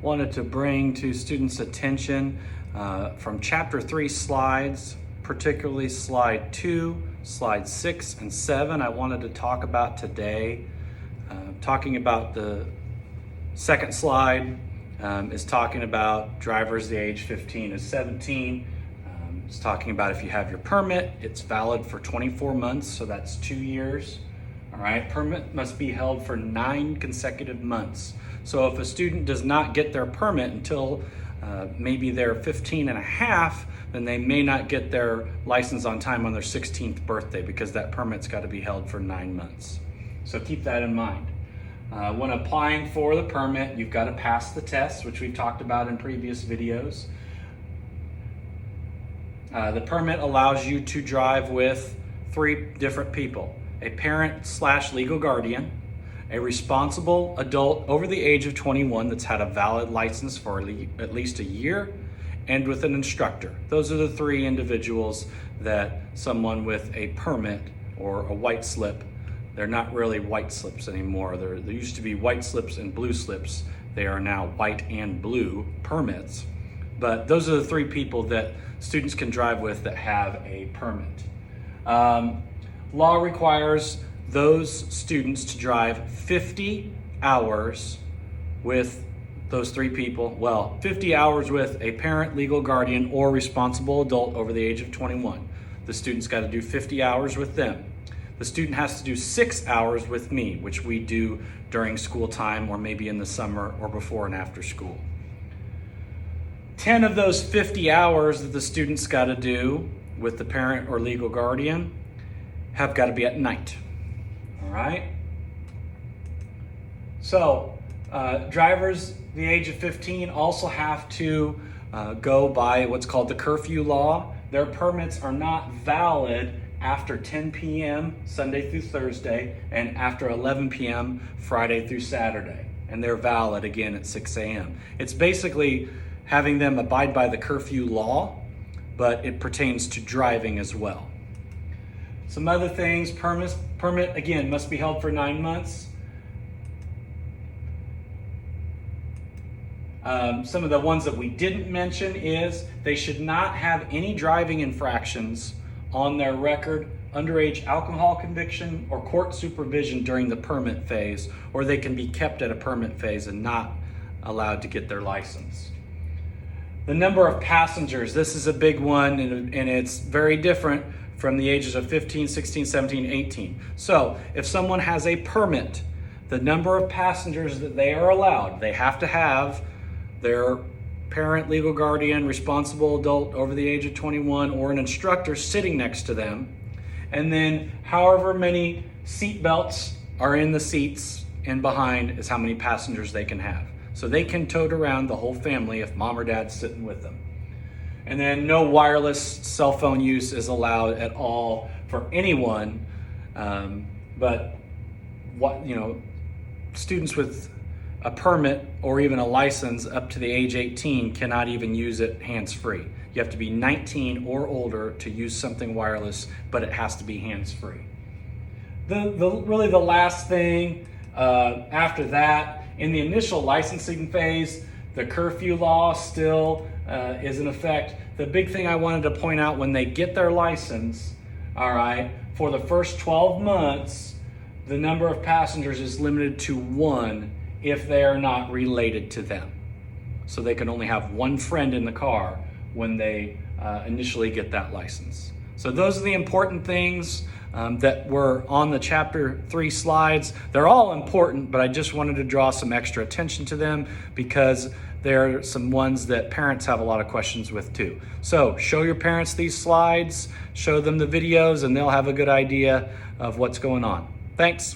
wanted to bring to students' attention from Chapter 3 slides, particularly slide 2, slide 6, and 7. I wanted to talk about today. Talking about the second slide is talking about drivers the age 15 to 17. It's talking about if you have your permit, it's valid for 24 months, so that's 2 years. All right, permit must be held for 9 consecutive months. So if a student does not get their permit until maybe they're 15 and a half, then they may not get their license on time on their 16th birthday because that permit's got to be held for 9 months. So keep that in mind. When applying for the permit, you've got to pass the test, which we've talked about in previous videos. The permit allows you to drive with 3 different people: a parent/legal guardian, a responsible adult over the age of 21 that's had a valid license for at least a year, and with an instructor. Those are the 3 individuals that someone with a permit or a white slip, they're not really white slips anymore. There used to be white slips and blue slips. They are now white and blue permits. But those are the 3 people that students can drive with that have a permit. Law requires those students to drive 50 hours with those 3 people. Well, 50 hours with a parent, legal guardian, or responsible adult over the age of 21. The student's got to do 50 hours with them. The student has to do 6 hours with me, which we do during school time or maybe in the summer or before and after school. 10 of those 50 hours that the student's got to do with the parent or legal guardian have got to be at night. All right? So, drivers the age of 15 also have to go by what's called the curfew law. Their permits are not valid after 10 p.m. Sunday through Thursday and after 11 p.m. Friday through Saturday. And they're valid again at 6 a.m. It's basically having them abide by the curfew law, but it pertains to driving as well. Some other things: permit again must be held for 9 months. Some of the ones that we didn't mention is they should not have any driving infractions on their record, underage alcohol conviction, or court supervision during the permit phase, or they can be kept at a permit phase and not allowed to get their license. The number of passengers, this is a big one, and it's very different from the ages of 15, 16, 17, 18. So if someone has a permit, the number of passengers that they are allowed, they have to have their parent, legal guardian, responsible adult over the age of 21, or an instructor sitting next to them. And then however many seat belts are in the seats and behind is how many passengers they can have. So they can tote around the whole family if mom or dad's sitting with them. And then no wireless cell phone use is allowed at all for anyone. But students with a permit or even a license up to the age 18 cannot even use it hands-free. You have to be 19 or older to use something wireless, but it has to be hands-free. Really the last thing after that, in the initial licensing phase, the curfew law still is in effect. The big thing I wanted to point out, when they get their license, all right, for the first 12 months, the number of passengers is limited to 1 if they are not related to them. So they can only have 1 friend in the car when they initially get that license. So those are the important things that were on the Chapter 3 slides. They're all important, but I just wanted to draw some extra attention to them because there are some ones that parents have a lot of questions with too. So show your parents these slides, show them the videos, and they'll have a good idea of what's going on. Thanks.